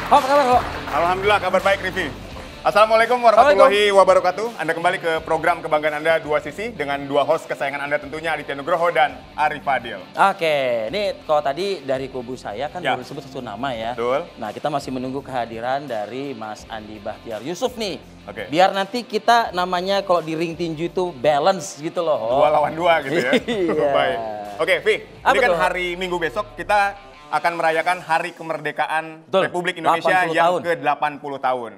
Apa kabar kok? Alhamdulillah kabar baik Rivi. Assalamualaikum warahmatullahi wabarakatuh. Anda kembali ke program Kebanggaan Anda Dua Sisi dengan dua host kesayangan Anda tentunya Aditya Nugroho dan Arif Fadil. Oke, ini kalau tadi dari kubu saya kan baru disebut satu nama ya. Betul. Nah, kita masih menunggu kehadiran dari Mas Andi Bahtiar Yusuf nih. Oke. Biar nanti kita namanya kalau di ring tinju itu balance gitu loh. Dua lawan dua gitu ya. Iya. Baik. Oke, Vi. Apa Ini kan tuh? hari Minggu besok kita akan merayakan Hari Kemerdekaan Betul. Republik Indonesia 80 yang tahun. ke-80 tahun.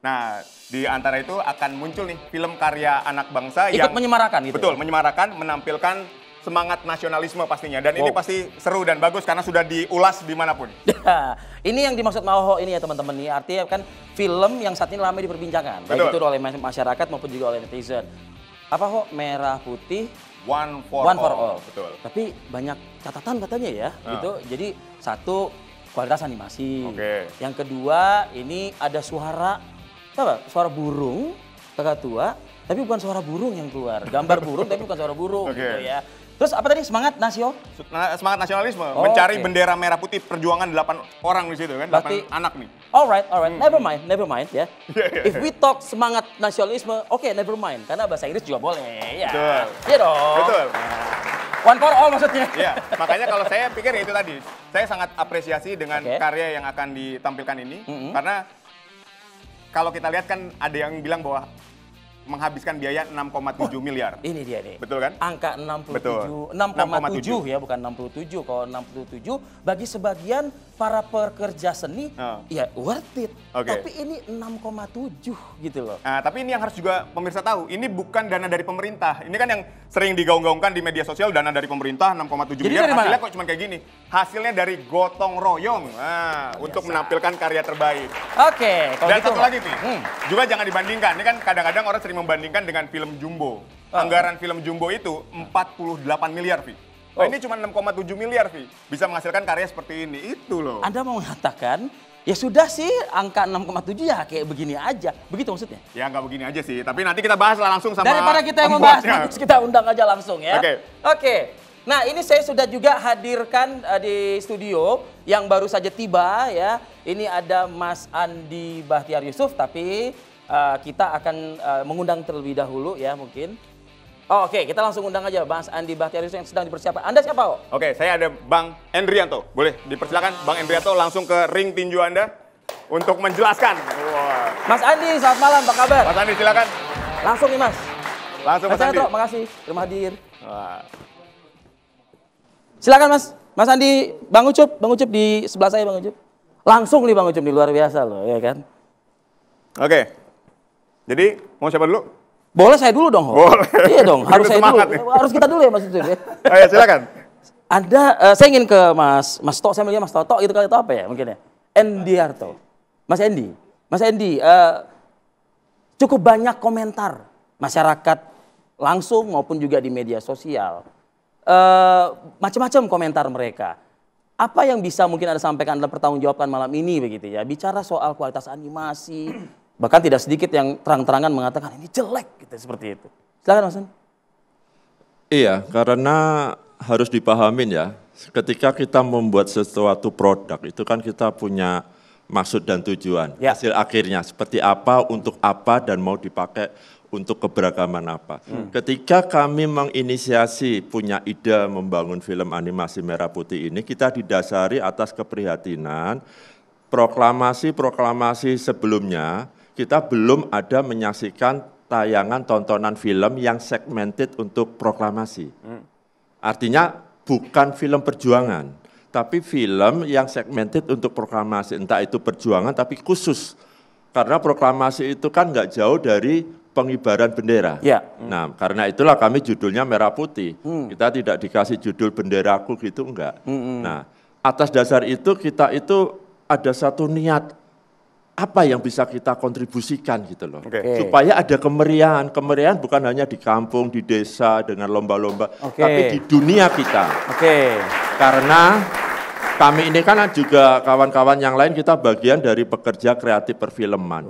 Nah, di antara itu akan muncul nih film karya anak bangsa Ikut yang menyemarakan gitu. betul, menyemarakan, menampilkan semangat nasionalisme pastinya. Dan ini pasti seru dan bagus karena sudah diulas dimanapun. Ini yang dimaksud Maoho ini ya teman-teman nih. Artinya kan film yang saat ini ramai diperbincangkan. Baik Betul. itu oleh masyarakat maupun juga oleh netizen. Apa kok merah putih? One for all. Betul. Tapi banyak catatan katanya ya, gitu. Jadi satu kualitas animasi. Oke. Yang kedua ini ada suara apa? Suara burung kakak tua, tapi bukan suara burung yang keluar. Gambar burung tapi bukan suara burung Oke. gitu ya. Terus apa tadi semangat nasio? Semangat nasionalisme, Oh, mencari oke. bendera merah putih perjuangan 8 orang di situ kan, 8 Berarti- anak nih. Alright, never mind ya. Iya. If we talk semangat nasionalisme, oke, never mind. Karena bahasa Inggris juga boleh, ya. Betul. Iya dong. Betul. One for all maksudnya. Iya, makanya kalau saya pikir ya itu tadi, saya sangat apresiasi dengan Oke. karya yang akan ditampilkan ini, karena kalau kita lihat kan ada yang bilang bahwa menghabiskan biaya 6,7 miliar. Ini dia nih. Betul kan? Angka 67, Betul. 6,7 ya, bukan 67. Kalau 67 bagi sebagian para pekerja seni ya worth it. Oke. Tapi ini 6,7 gitu loh. Nah, tapi ini yang harus juga pemirsa tahu, ini bukan dana dari pemerintah. Ini kan yang sering digaung-gaungkan di media sosial, dana dari pemerintah 6,7 Jadi miliar. dari mana? Hasilnya kok cuma kayak gini. Hasilnya dari gotong royong. Nah, untuk menampilkan karya terbaik. Oke, kalau Dan gitu. satu lagi, Vi. Juga jangan dibandingkan. Ini kan kadang-kadang orang sering membandingkan dengan film Jumbo. Anggaran film Jumbo itu 48 miliar, Vi. Nah, ini cuma 6,7 miliar, Vi. Bisa menghasilkan karya seperti ini. Itu loh. Anda mau mengatakan, ya sudah sih angka 6,7 ya kayak begini aja. Begitu maksudnya? Ya nggak begini aja sih. Tapi nanti kita bahas langsung sama Daripada kita yang membahas, pembuatnya. bagus kita undang aja langsung ya. Oke. Oke. Nah, ini saya sudah juga hadirkan di studio yang baru saja tiba ya. Ini ada Mas Andi Bahtiar Yusuf, tapi kita akan mengundang terlebih dahulu ya mungkin. Oh, oke, kita langsung undang aja Mas Andi Bahtiar Yusuf yang sedang dipersiapkan. Anda siapa kok? Oke, saya ada Bang Endrianto. Boleh dipersilakan Bang Endrianto langsung ke ring tinju Anda untuk menjelaskan. Wah. Mas Andi, selamat malam, apa kabar? Mas Andi silakan. Langsung nih Mas. Langsung Mas Andi. Endrianto, makasih terima hadir. Wah. Silakan Mas. Mas Andi, Bang Ucup di sebelah saya Bang Ucup. Langsung nih Bang Ucup nih, luar biasa loh, ya kan? Oke. Jadi, mau siapa dulu? Boleh saya dulu dong. Ho? Boleh. Iya dong, harus Begitu saya dulu. semangat nih. Harus kita dulu ya Mas Ucup ya. Ayo, silakan. Ada, saya ingin ke Mas Tok, saya manggilnya Mas Toto gitu kali itu apa ya mungkin ya? Endiarto. Mas Endi, cukup banyak komentar masyarakat langsung maupun juga di media sosial. Macam-macam komentar mereka. Apa yang bisa mungkin Anda sampaikan dalam pertanggungjawabkan malam ini begitu ya? Bicara soal kualitas animasi, bahkan tidak sedikit yang terang-terangan mengatakan ini jelek gitu seperti itu. Silakan Mas Andi. Iya, karena harus dipahamin ya, ketika kita membuat sesuatu produk itu kan kita punya maksud dan tujuan. Ya. Hasil akhirnya seperti apa, untuk apa, dan mau dipakai untuk keberagaman apa. Ketika kami menginisiasi punya ide membangun film animasi Merah Putih ini, kita didasari atas keprihatinan proklamasi-proklamasi sebelumnya, kita belum ada menyaksikan tayangan tontonan film yang segmented untuk proklamasi. Artinya bukan film perjuangan, tapi film yang segmented untuk proklamasi. Entah itu perjuangan tapi khusus. Karena proklamasi itu kan nggak jauh dari pengibaran bendera. Ya. Nah, karena itulah kami judulnya Merah Putih. Kita tidak dikasih judul benderaku gitu, enggak. Nah, atas dasar itu kita itu ada satu niat apa yang bisa kita kontribusikan gitu loh. Oke. Supaya ada kemeriahan. Kemeriahan bukan hanya di kampung, di desa dengan lomba-lomba, Oke. tapi di dunia kita. Oke. Karena kami ini kan juga kawan-kawan yang lain kita bagian dari pekerja kreatif perfilman.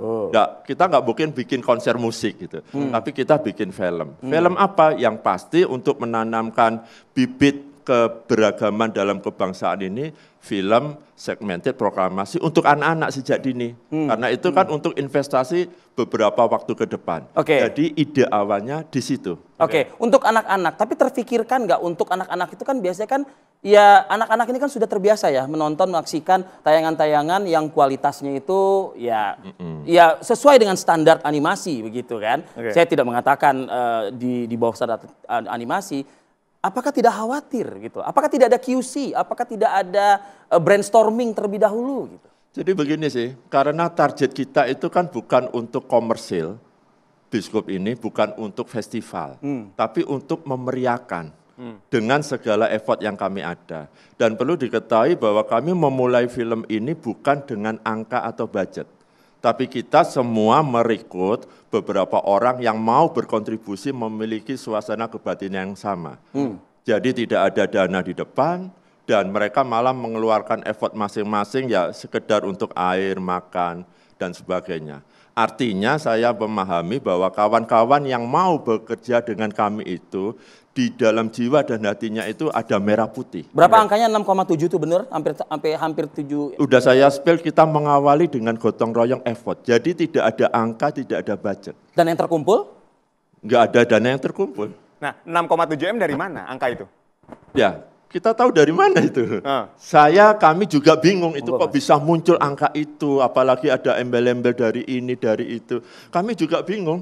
Kita nggak mungkin bikin konser musik gitu, tapi kita bikin film. Film apa? Yang pasti untuk menanamkan bibit keberagaman dalam kebangsaan ini film segmented proklamasi untuk anak-anak sejak dini. Karena itu kan untuk investasi beberapa waktu ke depan. Jadi ide awalnya di situ. Untuk anak-anak, tapi terfikirkan nggak untuk anak-anak itu kan biasanya kan ya anak-anak ini kan sudah terbiasa ya menonton, menyaksikan tayangan-tayangan yang kualitasnya itu ya sesuai dengan standar animasi begitu kan. Saya tidak mengatakan di bawah standar animasi. Apakah tidak khawatir gitu? Apakah tidak ada QC? Apakah tidak ada brainstorming terlebih dahulu gitu? Jadi begini sih, karena target kita itu kan bukan untuk komersil, Biskup ini bukan untuk festival, tapi untuk memeriahkan dengan segala effort yang kami ada. Dan perlu diketahui bahwa kami memulai film ini bukan dengan angka atau budget, tapi kita semua merekrut beberapa orang yang mau berkontribusi memiliki suasana kebatinan yang sama. Jadi tidak ada dana di depan, dan mereka malah mengeluarkan effort masing-masing ya sekedar untuk air, makan, dan sebagainya. Artinya saya memahami bahwa kawan-kawan yang mau bekerja dengan kami itu, di dalam jiwa dan hatinya itu ada merah putih. Berapa angkanya 6,7 itu benar? Hampir 7. Udah saya spill, kita mengawali dengan gotong royong effort. Jadi tidak ada angka, tidak ada budget. Dan yang terkumpul? Nggak ada dana yang terkumpul. Nah, 6,7 M dari mana angka itu? Ya, kita tahu dari mana itu. Kami juga bingung itu kok bisa muncul angka itu. Apalagi ada embel-embel dari ini, dari itu. Kami juga bingung.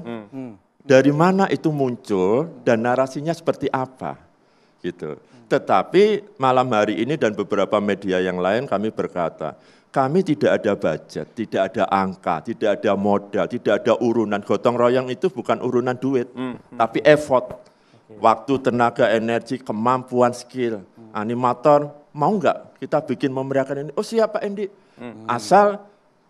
Dari mana itu muncul dan narasinya seperti apa, gitu. Tetapi malam hari ini dan beberapa media yang lain kami berkata, kami tidak ada budget, tidak ada angka, tidak ada modal, tidak ada urunan. Gotong royong itu bukan urunan duit, tapi effort, waktu, tenaga, energi, kemampuan, skill. Animator, mau nggak kita bikin memeriahkan ini? Oh siapa Endi? Asal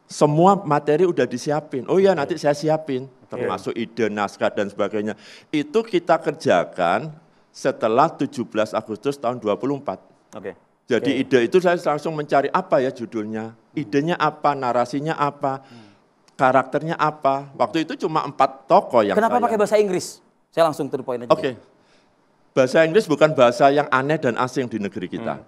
semua materi udah disiapin. Oh iya nanti saya siapin. Termasuk ide, naskah, dan sebagainya. Itu kita kerjakan setelah 17 Agustus tahun 24. Jadi ide itu saya langsung mencari apa ya judulnya, idenya apa, narasinya apa, karakternya apa. Waktu itu cuma 4 tokoh yang Kenapa pakai bahasa Inggris? Saya langsung to the point aja. Bahasa Inggris bukan bahasa yang aneh dan asing di negeri kita.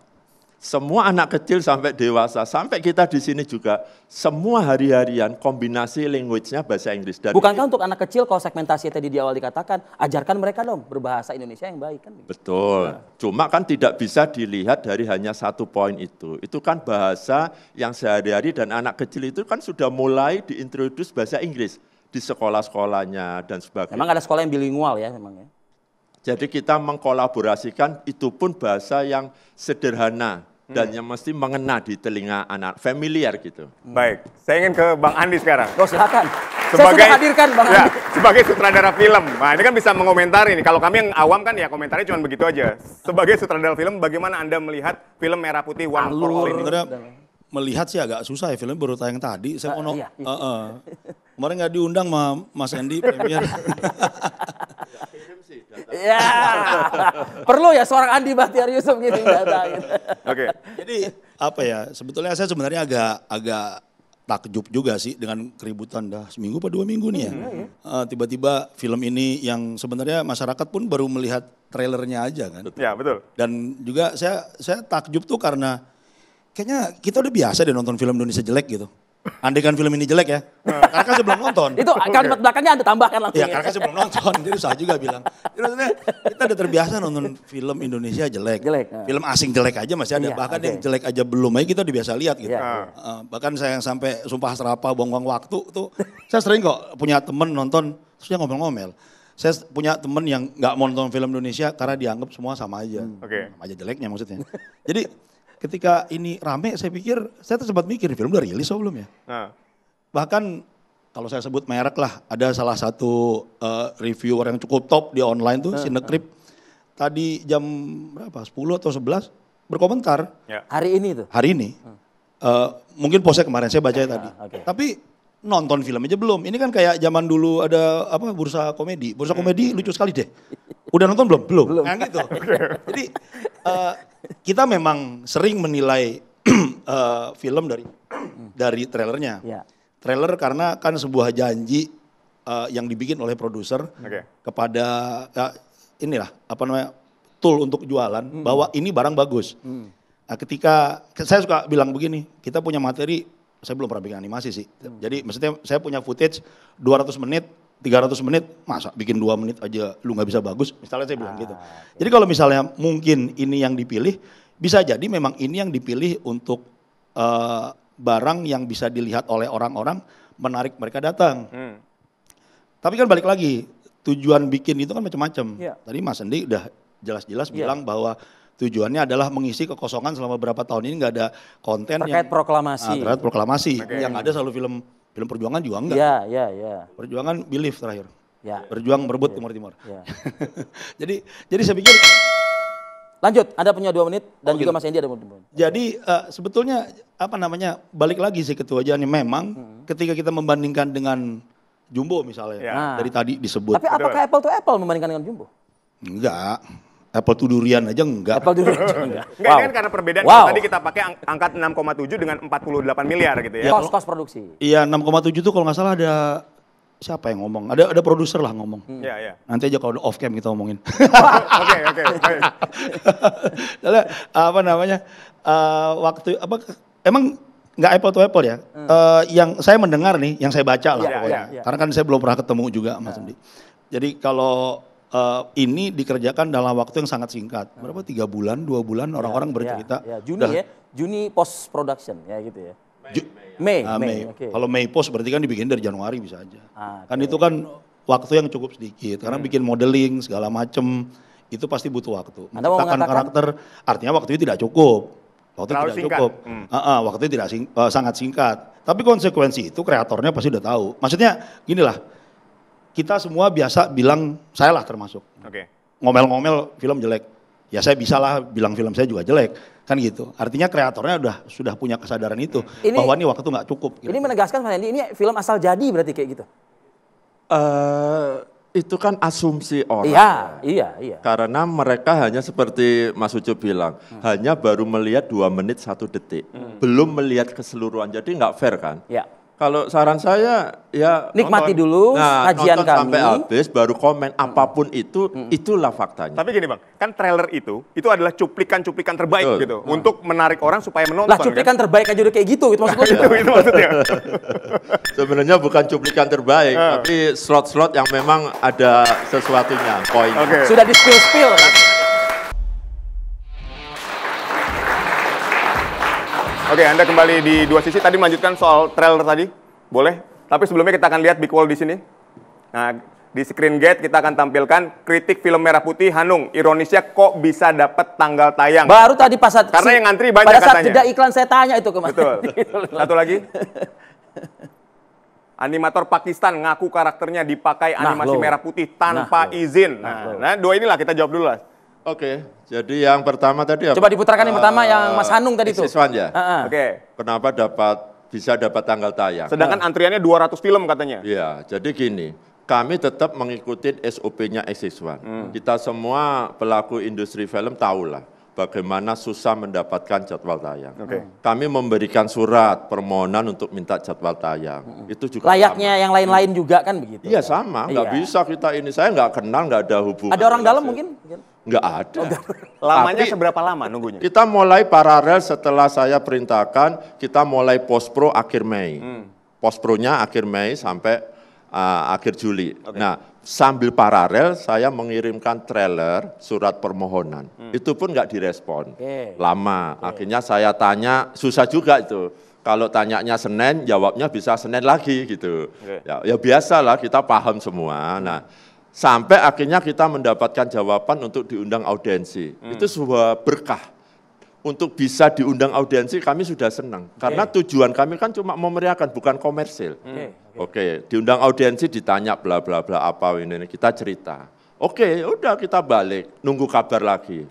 Semua anak kecil sampai dewasa, sampai kita di sini juga, semua hari-harian kombinasi language-nya bahasa Inggris. Dan bukankah untuk anak kecil kalau segmentasi tadi di awal dikatakan, ajarkan mereka dong berbahasa Indonesia yang baik kan? Betul, cuma kan tidak bisa dilihat dari hanya satu poin itu. Itu kan bahasa yang sehari-hari dan anak kecil itu kan sudah mulai diintroduce bahasa Inggris di sekolah-sekolahnya dan sebagainya. Memang ada sekolah yang bilingual ya memang ya. Jadi kita mengkolaborasikan itu pun bahasa yang sederhana dan yang mesti mengena di telinga anak, familiar gitu. Baik, saya ingin ke Bang Andi sekarang. Silakan. Saya sudah hadirkan Bang Andi. Sebagai sutradara film, nah ini kan bisa mengomentari nih. Kalau kami yang awam kan ya komentarnya cuma begitu aja. Sebagai sutradara film, bagaimana Anda melihat film Merah Putih One for All ini? Melihat sih agak susah ya, film baru tayang tadi. Saya mau kemarin nggak diundang sama Mas Andi premier. Ya, perlu ya seorang Andi Bahtiar Yusuf gini data. Jadi apa ya? Sebetulnya saya sebenarnya agak takjub juga sih dengan keributan dah seminggu atau 2 minggu nih ya. Tiba-tiba film ini yang sebenarnya masyarakat pun baru melihat trailernya aja kan. Ya betul. Dan juga saya takjub tuh karena kayaknya kita udah biasa deh nonton film Indonesia jelek gitu. Andai kan film ini jelek ya, karena kan sebelum nonton. Itu kalimat belakangnya Anda tambahkan langsung. Iya, karena kan sebelum nonton, jadi susah juga bilang. Jadi, kita udah terbiasa nonton film Indonesia jelek. Film asing jelek aja masih ada, bahkan yang jelek aja belum aja kita udah biasa lihat gitu. Bahkan saya yang sampai sumpah serapah buang-buang waktu tuh, saya sering kok punya temen nonton, terus dia ngomel-ngomel. Saya punya temen yang nggak mau nonton film Indonesia karena dianggap semua sama aja. Sama aja jeleknya maksudnya. Jadi ketika ini rame, saya pikir, saya sempat mikir, film udah rilis atau belum ya? Bahkan kalau saya sebut merek lah, ada salah satu reviewer yang cukup top di online tuh, Cinecrip. Tadi jam berapa, 10 atau 11, berkomentar. Hari ini tuh? Hari ini. Mungkin postnya kemarin, saya baca tadi. Tapi nonton film aja belum. Ini kan kayak zaman dulu ada apa bursa komedi. Bursa komedi lucu sekali deh. Udah nonton belum? Belum. Nah gitu. Jadi kita memang sering menilai film dari trailernya. Trailer karena kan sebuah janji yang dibikin oleh produser kepada inilah apa namanya tool untuk jualan bahwa ini barang bagus. Nah, ketika saya suka bilang begini, kita punya materi, saya belum pernah bikin animasi sih. Jadi maksudnya saya punya footage 200 menit, 300 menit, masa bikin 2 menit aja lu nggak bisa bagus? Misalnya saya bilang gitu. Jadi kalau misalnya mungkin ini yang dipilih, bisa jadi memang ini yang dipilih untuk barang yang bisa dilihat oleh orang-orang, menarik mereka datang. Tapi kan balik lagi, tujuan bikin itu kan macam-macam. Tadi Mas Andi udah jelas-jelas bilang bahwa tujuannya adalah mengisi kekosongan selama beberapa tahun ini nggak ada konten terkait proklamasi. Terkait proklamasi. Yang ada selalu film perjuangan juga enggak. Perjuangan belief terakhir. Berjuang merebut Timur-Timur. Jadi saya pikir lanjut, Anda punya 2 menit dan juga Mas Endi ada 2 menit. Jadi sebetulnya balik lagi sih ketuaannya memang ketika kita membandingkan dengan Jumbo misalnya, dari tadi disebut. Tapi apakah apple to apple membandingkan dengan Jumbo? Enggak. Apple to durian aja enggak. Apple to durian enggak. Enggak, ini kan karena perbedaan. Tadi kita pakai angka 6,7 dengan 48 miliar gitu ya. Kos produksi. Iya, 6,7 itu kalau nggak salah ada siapa yang ngomong? Ada produser lah ngomong. Iya. Nanti aja kalau udah off cam kita ngomongin. Oke. Waktu emang nggak apple to apple ya. Yang saya mendengar nih, yang saya baca lah pokoknya. Karena kan saya belum pernah ketemu juga Mas Andi. Jadi kalau ini dikerjakan dalam waktu yang sangat singkat. Berapa? 3 bulan, 2 bulan orang-orang bercerita. Juni post production ya gitu ya. Mei. Okay. Kalau Mei post berarti kan dibikin dari Januari bisa aja. Kan itu kan waktu yang cukup sedikit. Karena bikin modeling segala macem itu pasti butuh waktu. Menciptakan karakter artinya waktu itu tidak cukup. Waktu itu tidak sangat singkat. Tapi konsekuensi itu kreatornya pasti udah tahu. Maksudnya gini lah, kita semua biasa bilang, saya lah termasuk. Ngomel-ngomel film jelek. Ya saya bisa lah bilang film saya juga jelek. Kan gitu. Artinya kreatornya sudah punya kesadaran itu. Bahwa ini waktu nggak cukup. Ini menegaskan Mas Andi, ini film asal jadi berarti kayak gitu? Itu kan asumsi orang. Iya. Karena mereka hanya seperti Mas Ucup bilang, hanya baru melihat 2 menit 1 detik. Belum melihat keseluruhan, jadi nggak fair kan? Kalau saran saya ya nikmati dulu kajian kami sampai habis baru komen apapun itu, itulah faktanya. Tapi gini Bang, kan trailer itu adalah cuplikan-cuplikan terbaik gitu untuk menarik orang supaya menonton. Lah cuplikan terbaik aja udah kayak gitu maksudnya. Itu maksudnya. Sebenarnya bukan cuplikan terbaik, tapi slot-slot yang memang ada sesuatunya, poin. Sudah di spill kan? Oke, Anda kembali di Dua Sisi. Tadi melanjutkan soal trailer tadi, boleh? Tapi sebelumnya kita akan lihat big wall di sini. Nah, di screen gate kita akan tampilkan kritik film Merah Putih Hanung. Ironisnya kok bisa dapat tanggal tayang? Baru tadi karena yang ngantri banyak pada saat katanya. jeda iklan saya tanya itu kemarin. Betul. Satu lagi. Animator Pakistan ngaku karakternya dipakai animasi Merah Putih tanpa izin. Nah, 2 inilah kita jawab dulu lah. Oke, jadi yang pertama tadi apa? Coba diputarkan yang pertama yang Mas Hanung tadi itu. Siswan ya? Kenapa bisa dapat tanggal tayang? Sedangkan antriannya 200 film katanya. Iya, jadi gini, kami tetap mengikuti SOP-nya X1. Kita semua pelaku industri film tahulah bagaimana susah mendapatkan jadwal tayang. Kami memberikan surat permohonan untuk minta jadwal tayang. Itu juga layaknya sama. Yang lain-lain juga kan begitu. Iya sama, nggak bisa kita ini. Saya nggak kenal, nggak ada hubungan. Ada orang dalam mungkin? Nggak ada. Lamanya seberapa lama nunggunya? Kita mulai paralel setelah saya perintahkan, kita mulai post-pro akhir Mei. Post-pronya akhir Mei sampai akhir Juli. Nah, sambil paralel saya mengirimkan trailer surat permohonan. Itu pun nggak direspon. Lama. Akhirnya saya tanya, susah juga itu. Kalau tanyanya Senin, jawabnya bisa Senin lagi gitu. Ya biasalah, kita paham semua. Nah, sampai akhirnya kita mendapatkan jawaban untuk diundang audiensi. Itu sebuah berkah. Untuk bisa diundang audiensi kami sudah senang. Karena tujuan kami kan cuma memeriahkan, bukan komersil. Diundang audiensi ditanya bla bla bla apa ini, kita cerita. Udah kita balik, nunggu kabar lagi.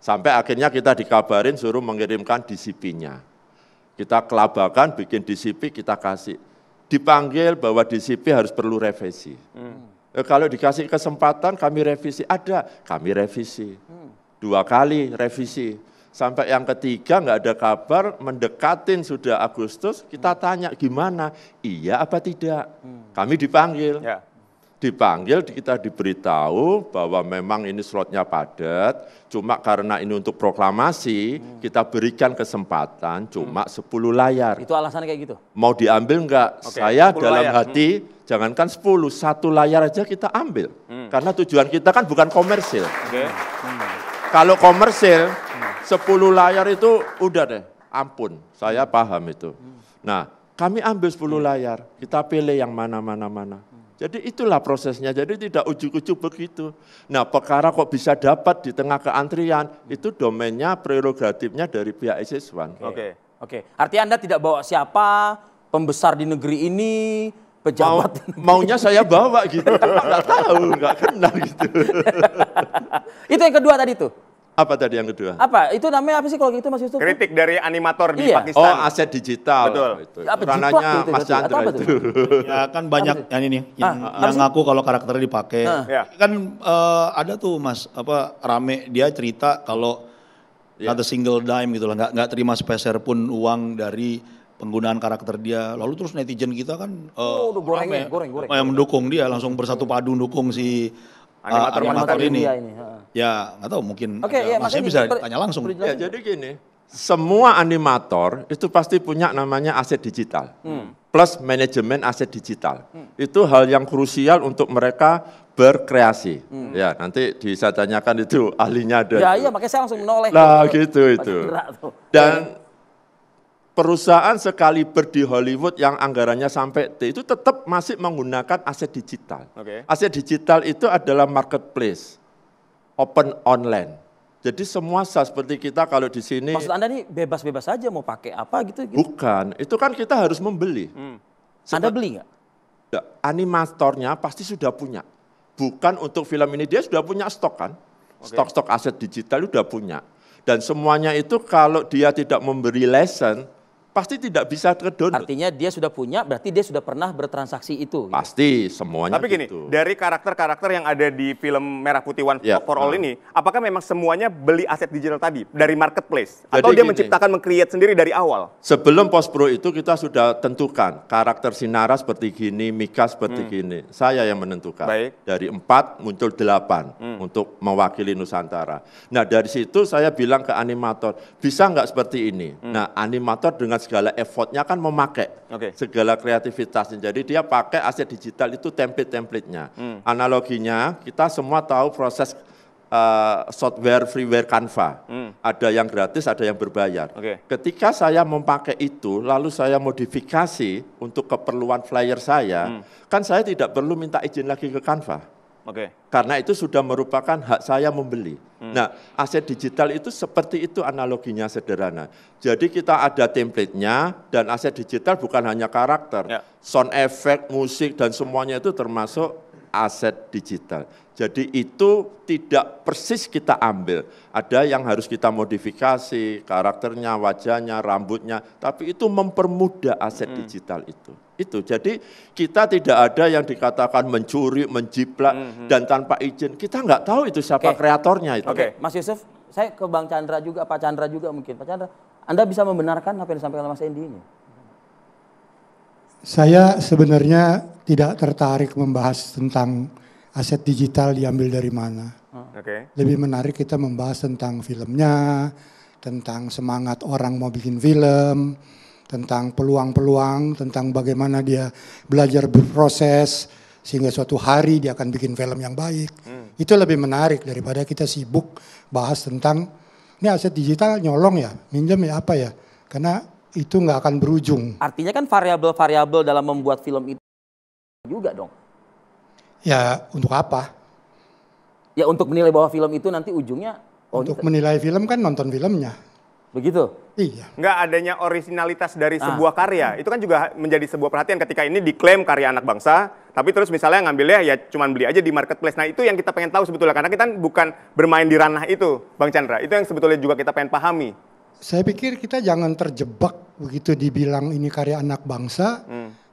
Sampai akhirnya kita dikabarin suruh mengirimkan DCP-nya. Kita kelabakan, bikin DCP, kita kasih. Dipanggil bahwa DCP harus perlu revisi. Kalau dikasih kesempatan kami revisi, kami revisi. 2 kali revisi. Sampai yang ketiga nggak ada kabar, mendekatin sudah Agustus, kita tanya gimana, iya apa tidak. Kami dipanggil. Dipanggil, kita diberitahu bahwa memang ini slotnya padat, cuma karena ini untuk proklamasi, kita berikan kesempatan cuma 10 layar. Itu alasannya kayak gitu? Mau diambil enggak? Oke, Saya 10 dalam layar. hati, jangankan 10, 1 layar aja kita ambil. Karena tujuan kita kan bukan komersil. Oke. Kalau komersil, 10 layar itu udah deh, ampun, saya paham itu. Nah, kami ambil 10 layar, kita pilih yang mana. Jadi itulah prosesnya, jadi tidak ujuk-ujuk begitu. Nah, perkara kok bisa dapat di tengah keantrian, itu domainnya, prerogatifnya dari pihak X1. Oke. Artinya Anda tidak bawa siapa, pembesar di negeri ini, pejabat. Maunya saya bawa gitu, cuma nggak tahu, nggak kenal gitu. Itu yang kedua tadi tuh. Apa tadi yang kedua? Apa? Itu namanya apa sih kalau gitu Mas Yusuf? Kritik dari animator di Iya. Pakistan. Oh, aset digital. Betul. Itu. Apa, Ranahnya jiplak gitu, Mas atau Chandra apa itu. tuh? Ya kan banyak yang ini, yang ngaku kalau karakternya dipakai. Ya. Kan ada tuh Mas, rame dia cerita kalau not a single dime gitu lah, nggak terima sepeser pun uang dari penggunaan karakter dia. Lalu terus netizen kita kan udah goreng. yang mendukung dia, langsung bersatu padu dukung si animator ini. India. Ya nggak tahu, mungkin Oke, ya, Masnya Mas bisa Edi, tanya langsung. Ya, jadi gini, semua animator itu pasti punya namanya aset digital. Plus manajemen aset digital. Itu hal yang krusial untuk mereka berkreasi. Ya, nanti bisa tanyakan itu ahlinya ada. Ya, itu. iya, makanya saya langsung menoleh. Lah gitu itu. Chandra tuh. Dan perusahaan sekaliber di Hollywood yang anggarannya sampai T itu tetap masih menggunakan aset digital. Oke. Aset digital itu adalah marketplace, open online. Jadi semua seperti kita kalau di sini. Maksud Anda nih bebas-bebas aja mau pakai apa gitu? Bukan, itu kan kita harus membeli. Anda beli nggak? Ya, animatornya pasti sudah punya. Bukan untuk film ini, dia sudah punya stok kan. Stok-stok aset digital sudah punya. Dan semuanya itu kalau dia tidak memberi lesson, pasti tidak bisa ke-download. Artinya dia sudah punya, berarti dia sudah pernah bertransaksi itu. Gitu. Pasti semuanya Tapi gini, gitu. dari karakter-karakter yang ada di film Merah Putih One Ya. for All ini, apakah memang semuanya beli aset digital tadi dari marketplace? Atau Jadi dia gini. menciptakan, meng-create sendiri dari awal? Sebelum post-pro itu kita sudah tentukan karakter Sinara seperti gini, Mika seperti gini. Saya yang menentukan. Baik. Dari 4 muncul 8 untuk mewakili Nusantara. Nah dari situ saya bilang ke animator, bisa nggak seperti ini? Nah animator dengan segala effortnya kan memakai segala kreativitasnya. Jadi dia pakai aset digital itu template-templatenya. Analoginya kita semua tahu proses software freeware Canva. Ada yang gratis, ada yang berbayar. Ketika saya memakai itu, lalu saya modifikasi untuk keperluan flyer saya, kan saya tidak perlu minta izin lagi ke Canva. Karena itu sudah merupakan hak saya membeli. Nah, aset digital itu seperti itu analoginya sederhana. Jadi kita ada template-nya dan aset digital bukan hanya karakter. Sound effect, musik dan semuanya itu termasuk aset digital. Jadi itu tidak persis kita ambil. Ada yang harus kita modifikasi, karakternya, wajahnya, rambutnya. Tapi itu mempermudah aset digital itu. Jadi kita tidak ada yang dikatakan mencuri, menjiplak, dan tanpa izin. Kita nggak tahu itu siapa kreatornya itu. Mas Yusuf, saya ke Bang Chandra juga, Pak Chandra juga mungkin. Pak Chandra, Anda bisa membenarkan apa yang disampaikan oleh Mas Endi ini? Saya sebenarnya tidak tertarik membahas tentang aset digital diambil dari mana. Lebih menarik kita membahas tentang filmnya, tentang semangat orang mau bikin film, tentang peluang-peluang, tentang bagaimana dia belajar berproses, sehingga suatu hari dia akan bikin film yang baik. Itu lebih menarik daripada kita sibuk bahas tentang, ini aset digital nyolong ya, minjem ya apa ya, karena itu nggak akan berujung. Artinya kan variabel-variabel dalam membuat film itu juga dong. Ya untuk apa? Ya untuk menilai bahwa film itu nanti ujungnya. Untuk menilai film kan nonton filmnya. Begitu? Iya. Nggak adanya originalitas dari sebuah karya, itu kan juga menjadi sebuah perhatian ketika ini diklaim karya anak bangsa, tapi terus misalnya ngambilnya ya cuman beli aja di marketplace. Nah itu yang kita pengen tahu sebetulnya, karena kita bukan bermain di ranah itu, Bang Chandra. Itu yang sebetulnya juga kita pengen pahami. Saya pikir kita jangan terjebak begitu dibilang ini karya anak bangsa,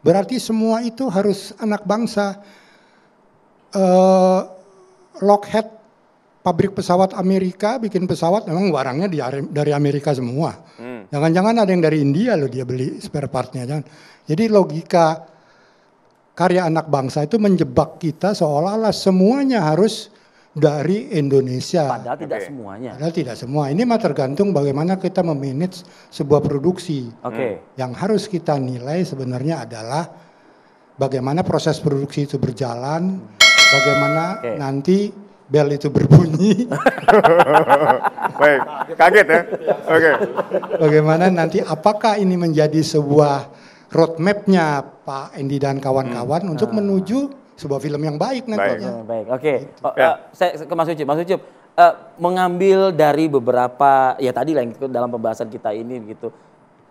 berarti semua itu harus anak bangsa. Lockheed, pabrik pesawat Amerika bikin pesawat memang barangnya dari Amerika semua. Jangan-jangan ada yang dari India loh dia beli spare partnya. Jadi logika karya anak bangsa itu menjebak kita seolah-olah semuanya harus dari Indonesia. Padahal tidak semuanya. Padahal tidak semua. Ini mah tergantung bagaimana kita memanage sebuah produksi. Yang harus kita nilai sebenarnya adalah bagaimana proses produksi itu berjalan, bagaimana nanti bel itu berbunyi. Baik, kaget ya. Oke. Bagaimana nanti apakah ini menjadi sebuah roadmap-nya Pak Endi dan kawan-kawan untuk menuju sebuah film yang baik nantinya. Baik, oke. Saya ke Mas Ucup. Mas Ucup, mengambil dari beberapa, ya tadi lah yang dalam pembahasan kita ini gitu.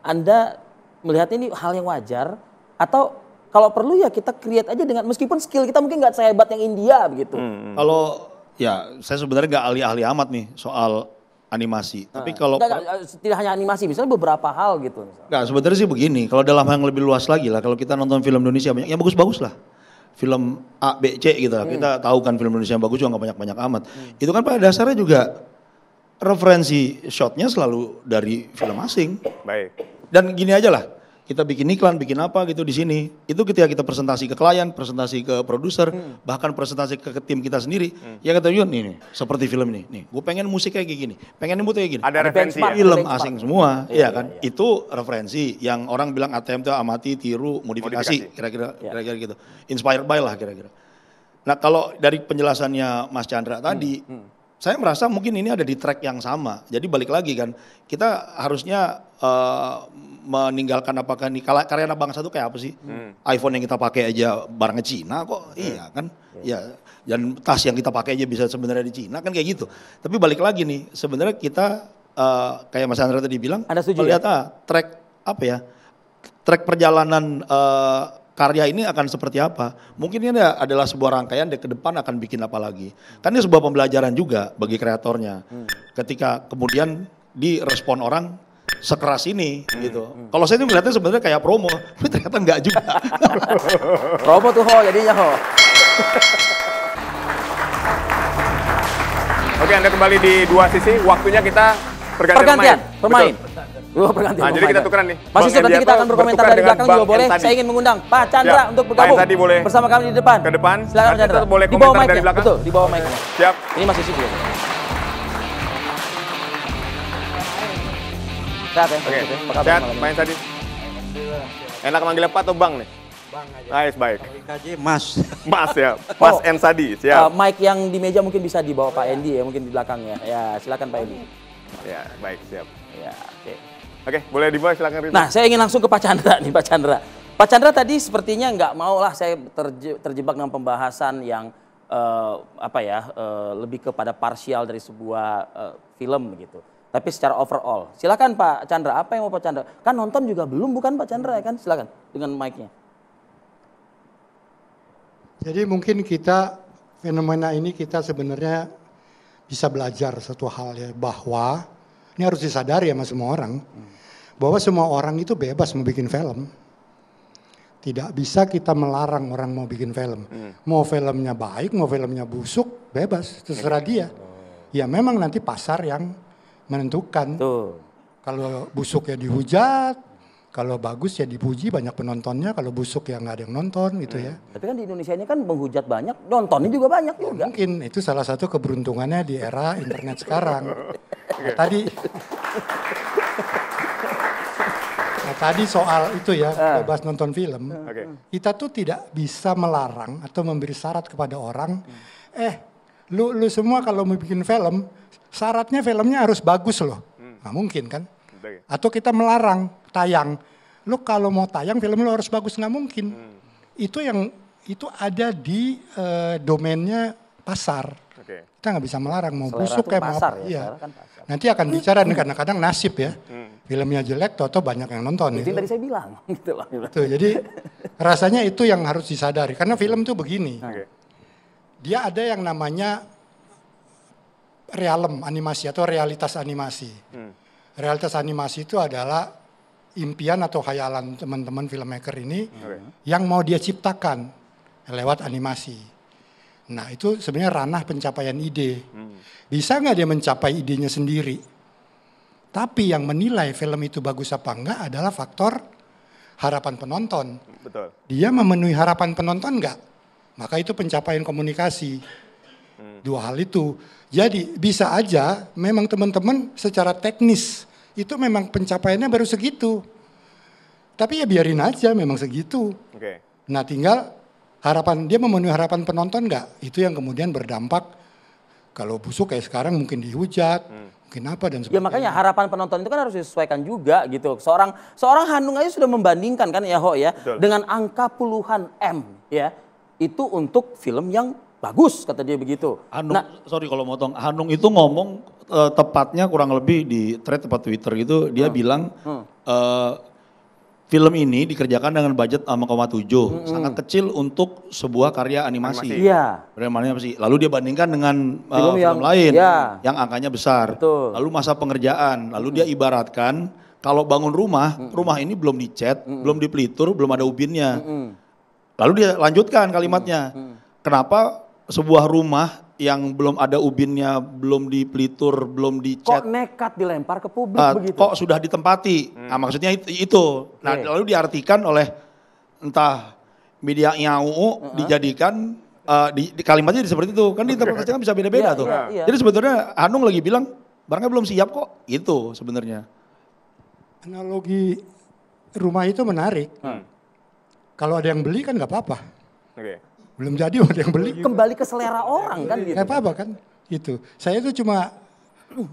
Anda melihat ini hal yang wajar atau kalau perlu ya kita create aja dengan meskipun skill kita mungkin nggak sehebat yang India begitu. Kalau ya saya sebenarnya nggak ahli-ahli amat nih soal animasi. Tapi kalau tidak hanya animasi, misalnya beberapa hal gitu. Nggak, sebenarnya sih begini. Kalau dalam hal yang lebih luas lagi lah, kalau kita nonton film Indonesia banyak yang bagus-bagus lah. Film A, B, C gitu lah. Kita tahu kan film Indonesia yang bagus juga nggak banyak-banyak amat. Itu kan pada dasarnya juga referensi shotnya selalu dari film asing. Baik. Dan gini aja lah. Kita bikin iklan, bikin apa gitu di sini. Itu ketika kita presentasi ke klien, presentasi ke produser, bahkan presentasi ke tim kita sendiri. Ya kata Yun, nih, seperti film ini. Nih, gue pengen musiknya kayak gini, pengen musiknya kayak gini. Ada referensi ya? Film asing semua, iya kan? Itu referensi yang orang bilang ATM itu amati, tiru, modifikasi. Kira-kira gitu. Inspired by lah kira-kira. Nah kalau dari penjelasannya Mas Chandra tadi, saya merasa mungkin ini ada di track yang sama. Jadi balik lagi kan, kita harusnya meninggalkan apakah ini karya anak bangsa itu kayak apa sih? iPhone yang kita pakai aja barangnya Cina kok, iya kan? Ya, dan tas yang kita pakai aja bisa sebenarnya di Cina kan kayak gitu. Tapi balik lagi nih, sebenarnya kita kayak Mas Andra tadi bilang, melihat track apa ya? Track perjalanan karya ini akan seperti apa? Mungkin ini adalah sebuah rangkaian dan ke depan akan bikin apa lagi. Kan ini sebuah pembelajaran juga bagi kreatornya. Ketika kemudian direspon orang sekeras ini gitu. Kalau saya ini melihatnya sebenarnya kayak promo, tapi ternyata enggak juga. Promo tuh ho, jadinya ho. Oke, Anda kembali di dua sisi, waktunya kita pergantian pemain. Pergantian. Nah, jadi kita tukeran nih. Mas Yusuf, nanti kita akan berkomentar dari belakang juga boleh. Saya ingin mengundang Pak Chandra untuk bergabung bersama kami di depan. Ke depan. Silakan Pak Chandra. Boleh di bawah komentar dari mic-nya. belakang. Betul, di bawah mic-nya. Siap. Ini Mas Yusuf juga. Sehat ya? Oke, sehat main tadi. Enak manggilnya Pak atau Bang nih? Bang aja. Nice, baik. KJ Mas. Mas ya, Mas N Sadi, siap. Mic yang di meja mungkin bisa dibawa Pak Endi ya, mungkin di belakangnya. Ya, silakan Pak Endi. Ya, baik, siap. Ya, oke. Oke, boleh dibawa silakan Rito. Nah, saya ingin langsung ke Pak Chandra nih, Pak Chandra. Pak Chandra tadi sepertinya nggak mau lah saya terjebak dengan pembahasan yang lebih kepada parsial dari sebuah film begitu. Tapi secara overall, silakan Pak Chandra. Apa yang mau Pak Chandra? Kan nonton juga belum, bukan Pak Chandra ya kan? Silakan dengan mic-nya. Jadi mungkin kita fenomena ini kita sebenarnya bisa belajar satu hal ya, bahwa ini harus disadari sama semua orang, bahwa semua orang itu bebas mau bikin film. Tidak bisa kita melarang orang mau bikin film. Mau filmnya baik, mau filmnya busuk, bebas, terserah dia. Ya memang nanti pasar yang menentukan. Kalau busuk ya dihujat, kalau bagus ya dipuji, banyak penontonnya. Kalau busuk ya nggak ada yang nonton gitu ya. Tapi kan di Indonesia ini kan menghujat banyak, nontonnya juga banyak juga. Mungkin itu salah satu keberuntungannya di era internet sekarang. Tadi soal itu ya, bebas nonton film. Kita tuh tidak bisa melarang atau memberi syarat kepada orang, lu semua kalau mau bikin film, syaratnya filmnya harus bagus loh. Nggak mungkin kan? Atau kita melarang tayang, lu kalau mau tayang film lu harus bagus, nggak mungkin. Itu ada di domainnya pasar. Kita nggak bisa melarang mau busuk kayak mau apa. Iya. Nanti akan bicara nih, kadang-kadang nasib ya. Filmnya jelek, toto banyak yang nonton. Itu tadi saya bilang. Gitu loh. Tuh, jadi rasanya itu yang harus disadari. Karena film tuh begini. Dia ada yang namanya realem animasi atau realitas animasi. Realitas animasi itu adalah impian atau khayalan teman-teman filmmaker ini yang mau dia ciptakan lewat animasi. Nah itu sebenarnya ranah pencapaian ide. Bisa nggak dia mencapai idenya sendiri? Tapi yang menilai film itu bagus apa enggak adalah faktor harapan penonton. Betul. Dia memenuhi harapan penonton nggak? Maka itu pencapaian komunikasi. Dua hal itu. Jadi bisa aja memang teman-teman secara teknis itu memang pencapaiannya baru segitu. Tapi ya biarin aja memang segitu. Oke. Nah tinggal harapan dia memenuhi harapan penonton nggak? Itu yang kemudian berdampak. Kalau busuk kayak sekarang mungkin dihujat, mungkin apa dan sebagainya. Ya makanya harapan penonton itu kan harus disesuaikan juga gitu. Seorang Hanung aja sudah membandingkan kan ya Ho ya. Betul. Dengan angka puluhan M ya. Itu untuk film yang bagus kata dia begitu. Hanung, sorry kalau motong, Hanung itu ngomong tepatnya kurang lebih di thread tempat Twitter gitu, dia bilang film ini dikerjakan dengan budget 6,7, sangat kecil untuk sebuah karya animasi. Iya. Animasi. Lalu dia bandingkan dengan Film film yang- lain iya. yang angkanya besar. Betul. Lalu masa pengerjaan, lalu dia ibaratkan kalau bangun rumah, rumah ini belum dicat, belum dipelitur, belum ada ubinnya. Lalu dia lanjutkan kalimatnya, kenapa sebuah rumah yang belum ada ubinnya, belum dipelitur, belum dicat, Kok nekat dilempar ke publik begitu? kok sudah ditempati? Nah maksudnya itu. Nah lalu diartikan oleh entah media IAU dijadikan di kalimatnya seperti itu. Kan diinterpretasikan bisa beda-beda Iya, tuh. iya, iya. Jadi sebetulnya Hanung lagi bilang barangnya belum siap kok. Itu sebenarnya. Analogi rumah itu menarik. Kalau ada yang beli kan nggak apa-apa. Oke. Belum jadi ada yang beli. Kembali ke selera orang kan gitu. Nggak apa-apa kan. Itu. Saya itu cuma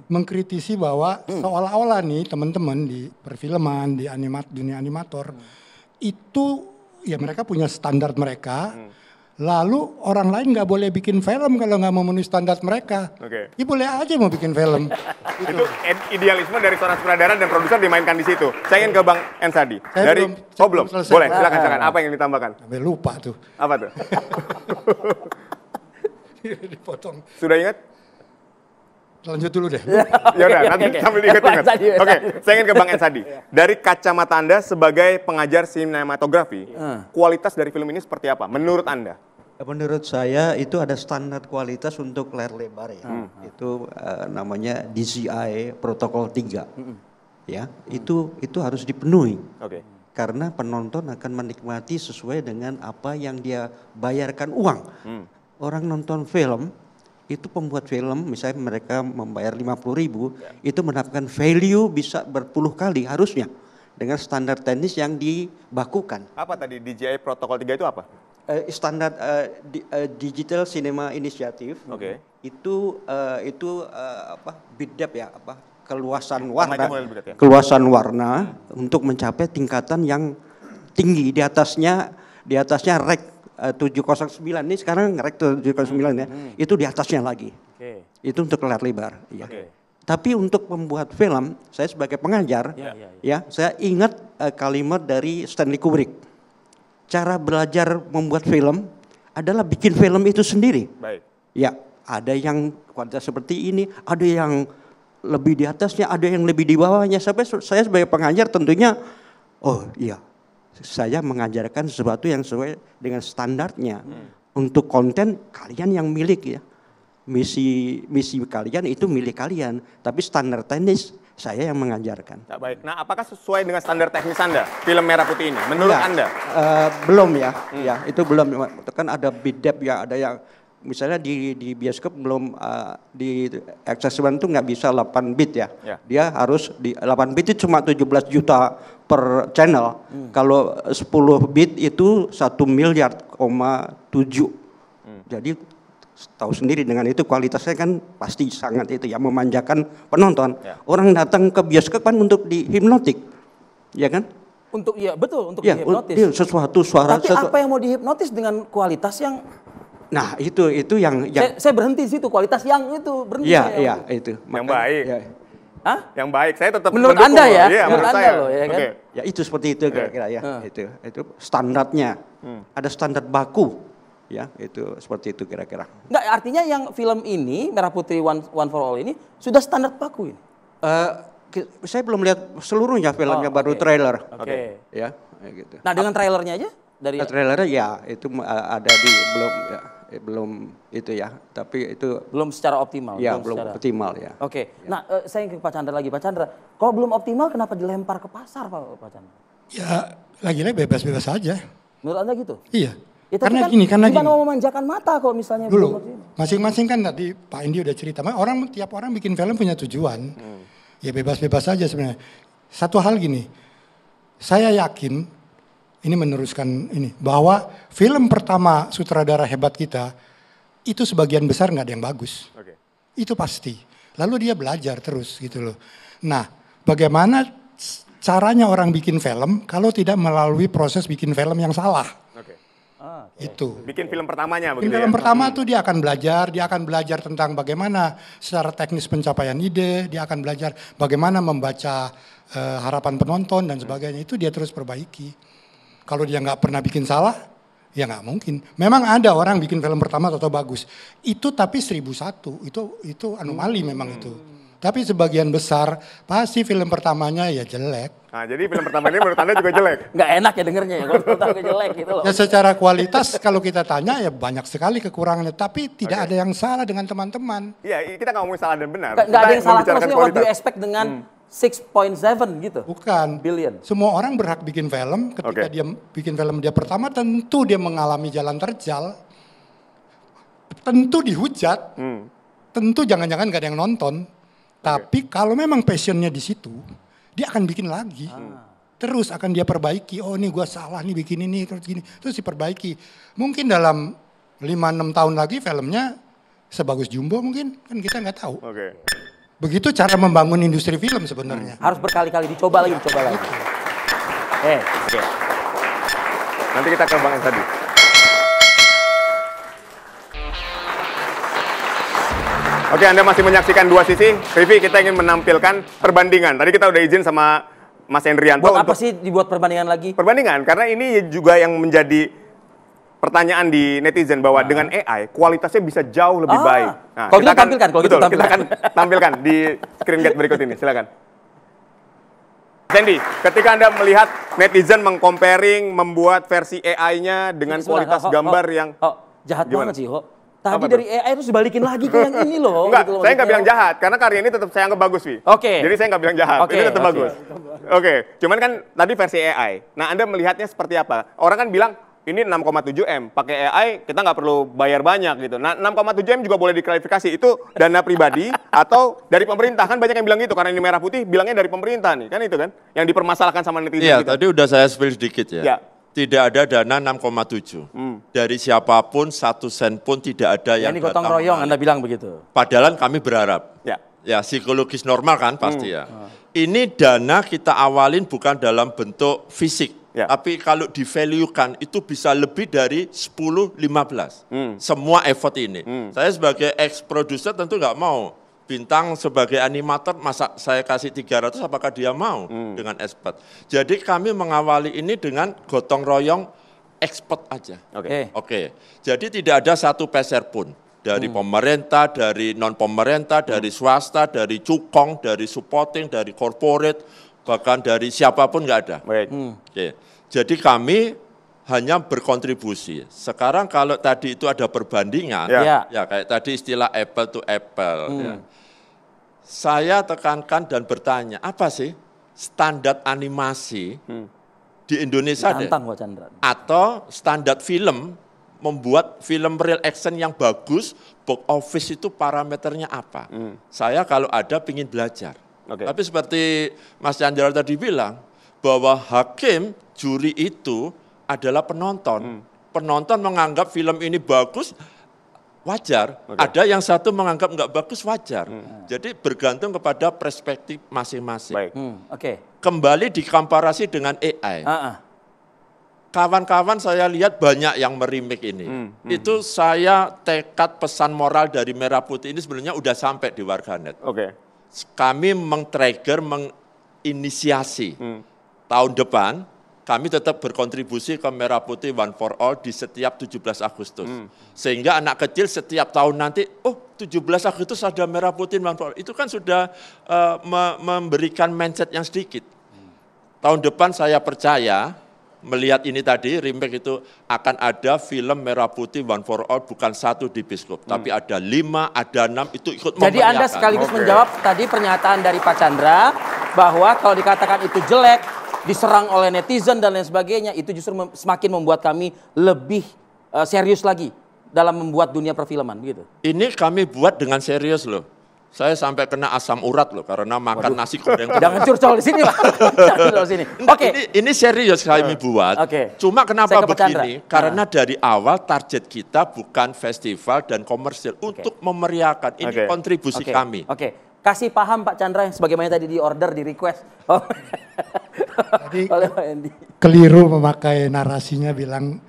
mengkritisi bahwa seolah-olah nih teman-teman di perfilman, di dunia animator itu ya mereka punya standar mereka. Lalu orang lain nggak boleh bikin film kalau nggak memenuhi standar mereka. Oke. Ya boleh aja mau bikin film. Itu idealisme dari seorang sutradara dan produser dimainkan di situ. Saya ingin ke Bang Ensadi. Saya Dari belum selesai. boleh silakan. Apa yang ditambahkan? Sampai lupa tuh. Apa tuh? Dipotong. Sudah ingat? Lanjut dulu deh. Ya udah, nanti Oke. sambil diingat-ingat. Ensadi, Oke, Ensadi. saya ingin ke Bang Ensadi. Dari kacamata Anda sebagai pengajar sinematografi, kualitas dari film ini seperti apa menurut Anda? Menurut saya itu ada standar kualitas untuk layar lebar ya. Itu namanya DCI protokol 3. Ya, itu harus dipenuhi. Oke. Karena penonton akan menikmati sesuai dengan apa yang dia bayarkan uang. Orang nonton film itu pembuat film misalnya mereka membayar 50.000 itu mendapatkan value bisa berpuluh kali harusnya dengan standar teknis yang dibakukan. Apa tadi DJI Protocol 3 itu apa? Standar Digital Cinema Initiative. Oke. Itu BIDAP ya keluasan warna. Namanya boleh ya? Keluasan warna untuk mencapai tingkatan yang tinggi di atasnya rek 709 ini sekarang rek 709 ya. Itu di atasnya lagi. Oke. Itu untuk layar lebar ya. Oke. Tapi untuk membuat film, saya sebagai pengajar, ya saya ingat kalimat dari Stanley Kubrick. Cara belajar membuat film adalah bikin film itu sendiri. Baik. Ya, ada yang kualitas seperti ini, ada yang lebih di atasnya, ada yang lebih di bawahnya. Sampai saya sebagai pengajar tentunya, oh iya, saya mengajarkan sesuatu yang sesuai dengan standarnya. Untuk konten kalian yang milik ya. Misi kalian itu milik kalian, tapi standar teknis saya yang mengajarkan. Nah, baik. Nah, apakah sesuai dengan standar teknis Anda film Merah Putih ini? Menurut Ya, Anda? Belum ya, ya itu belum. Itu kan ada BIDAP ya, ada yang misalnya di bioskop belum di accessible itu nggak bisa 8 bit ya. Dia harus di 8 bit itu cuma 17 juta per channel. Kalau 10 bit itu 1,7 miliar. Jadi tahu sendiri dengan itu kualitasnya kan pasti sangat itu ya memanjakan penonton. Orang datang ke bioskop kan untuk dihipnotik. Ya kan? Untuk betul untuk Ya, dihipnotis. sesuatu suara. Tapi apa yang mau dihipnotis dengan kualitas yang Nah, itu yang saya berhenti di situ, kualitas yang itu berhenti. Iya, saya. iya, itu. Yang baik. Ya, Hah? Yang baik. Saya tetap Menurut mendukung Anda loh. ya? Iya, Menurut Anda saya. loh, ya kan? Oke. ya itu seperti itu kira-kira ya. Itu standarnya. Ada standar baku. Ya, itu seperti itu kira-kira. Enggak, artinya yang film ini Merah Putih One for All ini sudah standar baku ini. Saya belum lihat seluruhnya filmnya, baru oke. trailer. Oke. Ya, gitu. Nah, dengan trailernya aja dari Trailernya ya itu ada di belum itu ya, tapi itu belum secara optimal. ya belum secara- optimal ya. Oke. Nah, saya ingin ke Pak Chandra lagi. Pak Chandra, kalau belum optimal kenapa dilempar ke pasar Pak Chandra? Ya Lagi-lagi bebas-bebas saja. Menurut Anda gitu? Iya. Ya, karena kan gini. Gimana mau memanjakan mata kalau misalnya dulu masing-masing kan tadi Pak Indi udah cerita, tiap orang bikin film punya tujuan. Ya bebas-bebas saja sebenarnya. Satu hal gini, saya yakin ini meneruskan ini bahwa film pertama sutradara hebat kita itu sebagian besar nggak ada yang bagus. Itu pasti. Lalu dia belajar terus gitu loh. Nah, bagaimana caranya orang bikin film kalau tidak melalui proses bikin film yang salah? Itu. Bikin film pertamanya begitu. Bikin film pertama tuh dia akan belajar tentang bagaimana secara teknis pencapaian ide, dia akan belajar bagaimana membaca harapan penonton dan sebagainya. Itu dia terus perbaiki. Kalau dia nggak pernah bikin salah, ya nggak mungkin. Memang ada orang bikin film pertama atau bagus. Itu tapi 1001, itu anomali memang itu. Tapi sebagian besar pasti film pertamanya ya jelek. Nah, jadi film pertama ini menurut Anda juga jelek? Nggak enak ya dengernya ya, kalau pertama jelek gitu loh. Ya secara kualitas kalau kita tanya ya banyak sekali kekurangannya. Tapi tidak ada yang salah dengan teman-teman. Iya, kita nggak ngomongin salah dan benar. Nggak ada yang salah, maksudnya what do you expect dengan 6.7 gitu? Bukan. Billion. Semua orang berhak bikin film. Ketika dia bikin film dia pertama, tentu dia mengalami jalan terjal. Tentu dihujat. Tentu jangan-jangan gak ada yang nonton. Tapi kalau memang passionnya di situ, dia akan bikin lagi. Terus akan dia perbaiki. Oh ini gue salah nih bikin ini, terus gini. Terus diperbaiki. Mungkin dalam 5-6 tahun lagi filmnya sebagus Jumbo mungkin. Kan kita nggak tahu. Begitu cara membangun industri film sebenarnya. Harus berkali-kali dicoba lagi. Nanti kita ke Bang tadi. Oke, Anda masih menyaksikan Dua Sisi. Vivi, kita ingin menampilkan perbandingan. Tadi kita udah izin sama Mas Hendrianto. Buat apa sih dibuat perbandingan lagi? Perbandingan, karena ini juga yang menjadi pertanyaan di netizen bahwa dengan AI kualitasnya bisa jauh lebih baik. Nah, kalau kita tampilkan, kita akan tampilkan di screen get berikut ini. Silakan. Sandy, ketika Anda melihat netizen meng-comparing, membuat versi AI-nya dengan kualitas gambar yang jahat banget sih, Tadi dari AI itu dibalikin lagi ke yang ini loh. Enggak, gitu loh, saya nggak bilang jahat, karena karya ini tetap saya anggap bagus, Vi. Jadi saya nggak bilang jahat, ini tetap bagus. Cuman kan tadi versi AI. Nah, Anda melihatnya seperti apa? Orang kan bilang, ini 6,7 M, pakai AI kita nggak perlu bayar banyak gitu. Nah, 6,7 M juga boleh diklarifikasi, itu dana pribadi atau dari pemerintah, kan banyak yang bilang gitu, karena ini merah putih, bilangnya dari pemerintah nih, kan itu kan? Yang dipermasalahkan sama netizen. Iya, tadi udah saya spill sedikit ya. Tidak ada dana 6,7. Dari siapapun 1 sen pun tidak ada yang ini gotong royong Anda bilang begitu. Padahal kami berharap. Ya psikologis normal kan pasti ya. Ini dana kita awalin bukan dalam bentuk fisik. Tapi kalau di-value-kan itu bisa lebih dari 10-15. Semua effort ini. Saya sebagai ex-producer tentu nggak mau. Bintang sebagai animator, masa saya kasih 300, apakah dia mau dengan expert? Jadi kami mengawali ini dengan gotong royong expert aja. Oke. Jadi tidak ada satu peser pun. Dari pemerintah, dari non-pemerintah, dari swasta, dari cukong, dari supporting, dari corporate, bahkan dari siapapun nggak ada. Oke. Jadi kami hanya berkontribusi. Sekarang kalau tadi itu ada perbandingan, ya kayak tadi istilah apple to apple. Ya. Saya tekankan dan bertanya, apa sih standar animasi di Indonesia atau standar film, membuat film real action yang bagus, box office itu parameternya apa? Saya kalau ada pingin belajar. Tapi seperti Mas Chandra tadi bilang, bahwa hakim, juri itu adalah penonton. Penonton menganggap film ini bagus, wajar. Ada yang satu menganggap nggak bagus, wajar. Jadi bergantung kepada perspektif masing-masing. Kembali dikomparasi dengan AI. Kawan-kawan saya lihat banyak yang merimik ini. Itu saya tekad pesan moral dari Merah Putih ini sebenarnya udah sampai di warganet. Kami meng-trigger, menginisiasi. Tahun depan kami tetap berkontribusi ke Merah Putih One for All di setiap 17 Agustus. Sehingga anak kecil setiap tahun nanti, 17 Agustus ada Merah Putih One for All. Itu kan sudah memberikan mindset yang sedikit. Tahun depan saya percaya, melihat ini tadi, remake itu akan ada film Merah Putih One for All, bukan satu di bioskop. Tapi ada 5, ada 6, itu ikut memeriahkan. Jadi Anda sekaligus menjawab tadi pernyataan dari Pak Chandra, bahwa kalau dikatakan itu jelek, diserang oleh netizen dan lain sebagainya, itu justru semakin membuat kami lebih serius lagi dalam membuat dunia perfilman gitu. Ini kami buat dengan serius loh. Saya sampai kena asam urat loh karena makan nasi goreng. Jangan curcol di sini, Pak. Jangan curcol di sini. Oke. Ini serius kami buat. Cuma kenapa begini? Karena dari awal target kita bukan festival dan komersil untuk memeriahkan. Ini kontribusi kami. Kasih paham Pak Chandra yang sebagaimana tadi di order, di request. Jadi keliru memakai narasinya bilang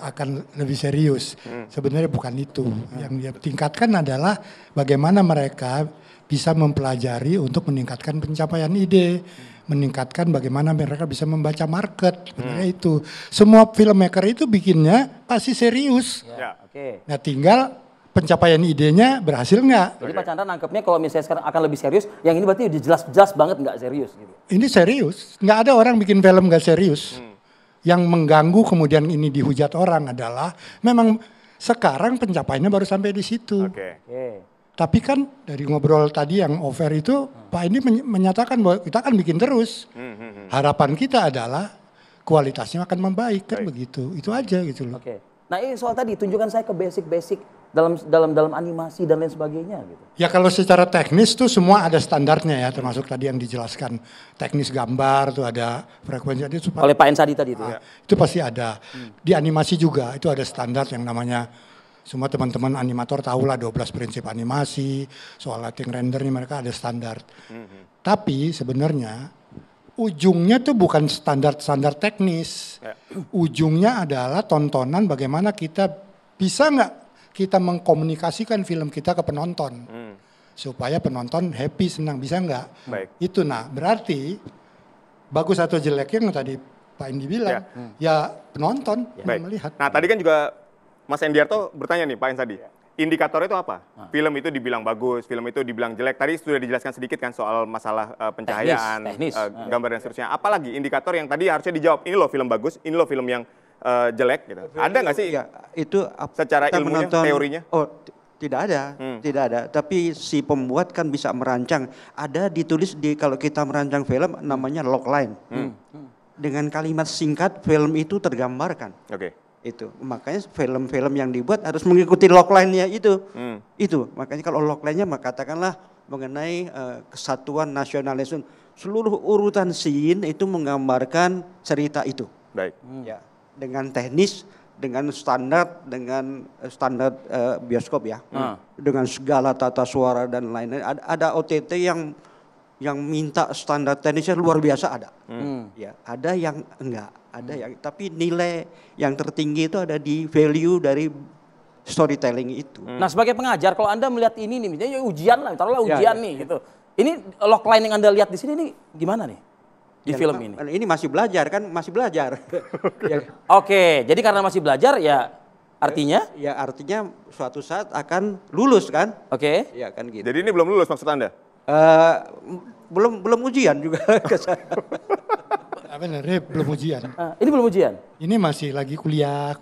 akan lebih serius. Sebenarnya bukan itu. Yang dia tingkatkan adalah bagaimana mereka bisa mempelajari untuk meningkatkan pencapaian ide, meningkatkan bagaimana mereka bisa membaca market. Sebenarnya itu. Semua filmmaker itu bikinnya pasti serius. Nah tinggal pencapaian idenya berhasil nggak? Jadi Pak Chandra nangkepnya kalau misalnya sekarang akan lebih serius, yang ini berarti udah jelas banget nggak serius gitu. Ini serius, nggak ada orang bikin film nggak serius. Yang mengganggu kemudian ini dihujat orang adalah memang sekarang pencapaiannya baru sampai di situ. Tapi kan dari ngobrol tadi yang offer itu Pak ini menyatakan bahwa kita akan bikin terus. Harapan kita adalah kualitasnya akan membaik kan begitu. Itu aja gitu loh. Nah ini soal tadi tunjukkan saya ke basic dalam animasi dan lain sebagainya gitu. Ya kalau secara teknis tuh semua ada standarnya ya, termasuk tadi yang dijelaskan teknis gambar tuh ada frekuensi itu oleh Pak Ensadi tadi itu. Itu pasti ada. Di animasi juga itu ada standar yang namanya, semua teman-teman animator tahulah 12 prinsip animasi, soal lighting rendernya mereka ada standar. Tapi sebenarnya ujungnya tuh bukan standar teknis. Ujungnya adalah tontonan bagaimana kita bisa nggak kita mengkomunikasikan film kita ke penonton. Supaya penonton happy, senang, bisa nggak? Itu berarti bagus atau jeleknya yang tadi Pak Indi bilang, ya penonton yang melihat. Nah tadi kan juga Mas Endiarto bertanya nih Pak Ensadi, indikatornya itu apa? Film itu dibilang bagus, film itu dibilang jelek. Tadi sudah dijelaskan sedikit kan soal masalah pencahayaan, teknis. Gambar dan seterusnya. Apalagi indikator yang tadi harusnya dijawab, ini loh film bagus, ini loh film yang jelek gitu. Ada nggak sih? Ya, itu secara ilmunya, teorinya? Oh, tidak ada, tidak ada. Tapi si pembuat kan bisa merancang. Ada ditulis kalau kita merancang film namanya logline. Dengan kalimat singkat film itu tergambarkan. Itu makanya film-film yang dibuat harus mengikuti logline-nya itu. Itu makanya kalau logline-nya katakanlah mengenai kesatuan nasionalisme, seluruh urutan scene itu menggambarkan cerita itu. Ya. Dengan teknis, dengan standar bioskop ya, dengan segala tata suara dan lain-lain. Ada OTT yang minta standar teknisnya luar biasa ada, ya. Ada yang enggak, ada yang tapi nilai yang tertinggi itu ada di value dari storytelling itu. Nah sebagai pengajar, kalau Anda melihat ini nih, misalnya ujian lah, taruhlah ujian nih gitu. Ini logline yang Anda lihat di sini nih gimana nih? Di film ini. Ini masih belajar kan, masih belajar. Jadi karena masih belajar ya artinya? Ya artinya suatu saat akan lulus kan. Ya kan gitu. Jadi ini belum lulus maksud Anda? Belum ujian juga ke saya. Benar, belum ujian. Ini belum ujian? Ini masih lagi kuliah.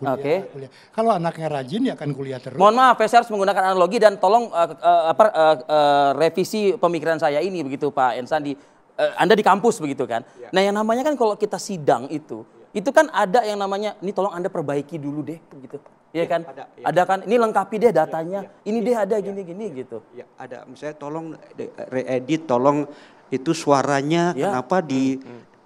Kalau anaknya rajin ya akan kuliah terus. Mohon maaf, saya harus menggunakan analogi dan tolong revisi pemikiran saya ini begitu Pak Ensadi. Anda di kampus begitu kan. Nah yang namanya kan kalau kita sidang itu kan ada yang namanya, ini tolong Anda perbaiki dulu deh gitu. Iya kan? Ada kan, ini lengkapi deh datanya, ini deh ada gini-gini gitu. Ya ada, misalnya tolong reedit, tolong itu suaranya kenapa di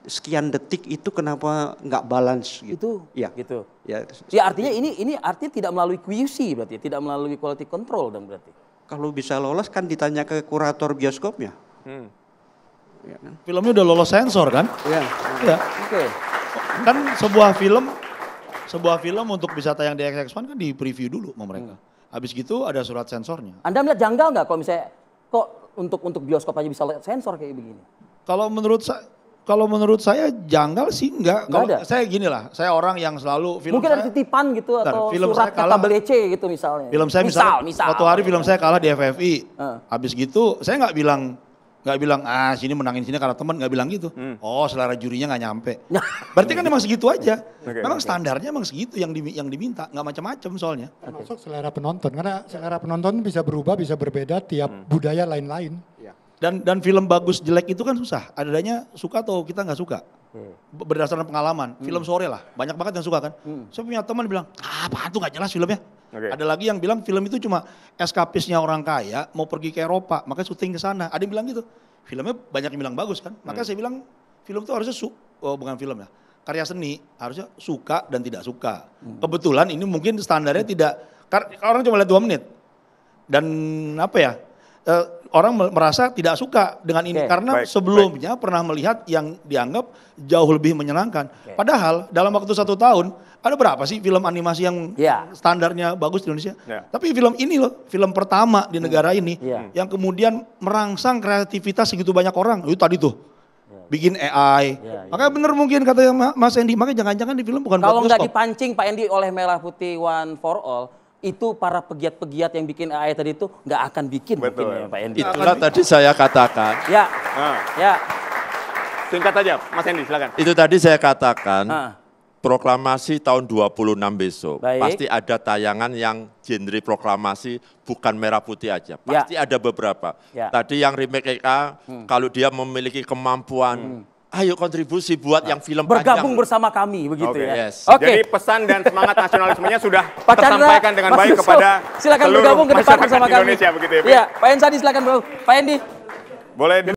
sekian detik itu kenapa nggak balance gitu. Gitu. Ya artinya ini artinya tidak melalui QC berarti, tidak melalui quality control dan berarti. Kalau bisa lolos kan ditanya ke kurator bioskopnya. Ya, kan? Filmnya udah lolos sensor kan? Iya. Kan sebuah film untuk bisa tayang di XX1 kan di preview dulu sama mereka. Habis gitu ada surat sensornya. Anda melihat janggal nggak kalau misalnya kok untuk bioskop aja bisa sensor kayak begini? Kalau menurut saya janggal sih enggak. Kalau saya gini lah, saya orang yang selalu film mungkin ada titipan gitu atau surat tabel EC gitu misalnya. Film saya misal suatu hari film saya kalah di FFI. Habis gitu saya nggak bilang sini menangin sini karena teman, nggak bilang gitu. Oh selera jurinya nggak nyampe. Berarti kan emang segitu aja. Memang standarnya emang segitu yang diminta, nggak macam-macam soalnya. Termasuk selera penonton, karena selera penonton bisa berubah, bisa berbeda tiap budaya lain-lain. Dan film bagus jelek itu kan susah. Adanya suka atau kita nggak suka. Berdasarkan pengalaman, film sore lah, banyak banget yang suka kan. Saya punya teman bilang, apaan tuh gak jelas filmnya. Ada lagi yang bilang film itu cuma eskapisnya orang kaya mau pergi ke Eropa, makanya syuting ke sana. Ada yang bilang gitu. Filmnya banyak yang bilang bagus kan. Maka saya bilang film itu harusnya bukan film ya, karya seni harusnya suka dan tidak suka. Kebetulan ini mungkin standarnya tidak, orang cuma lihat 2 menit. Dan apa ya, orang merasa tidak suka dengan ini karena sebelumnya pernah melihat yang dianggap jauh lebih menyenangkan. Padahal dalam waktu 1 tahun ada berapa sih film animasi yang standarnya bagus di Indonesia? Tapi film ini loh, film pertama di negara ini yang kemudian merangsang kreativitas segitu banyak orang. Itu tadi tuh bikin AI. Makanya bener mungkin kata Mas Endi, makanya jangan-jangan di film bukan kalau nggak dipancing Pak Endi oleh Merah Putih One for All, itu para pegiat-pegiat yang bikin AI tadi itu nggak akan bikin mungkin ya Pak Endi. Itulah tadi saya katakan. Ya. Singkat aja, Mas Endi silakan. Itu tadi saya katakan, proklamasi tahun 26 besok. Pasti ada tayangan yang genre proklamasi bukan merah putih aja. Pasti ada beberapa. Tadi yang remake EK, kalau dia memiliki kemampuan, ayo kontribusi buat yang film bergabung panjang. bersama kami begitu ya. Jadi pesan dan semangat nasionalismenya sudah tersampaikan dengan baik kepada silakan bergabung ke depan bersama kami. Indonesia begitu ya. Iya, Pak Ensadi silakan bergabung. Pak Endi. Boleh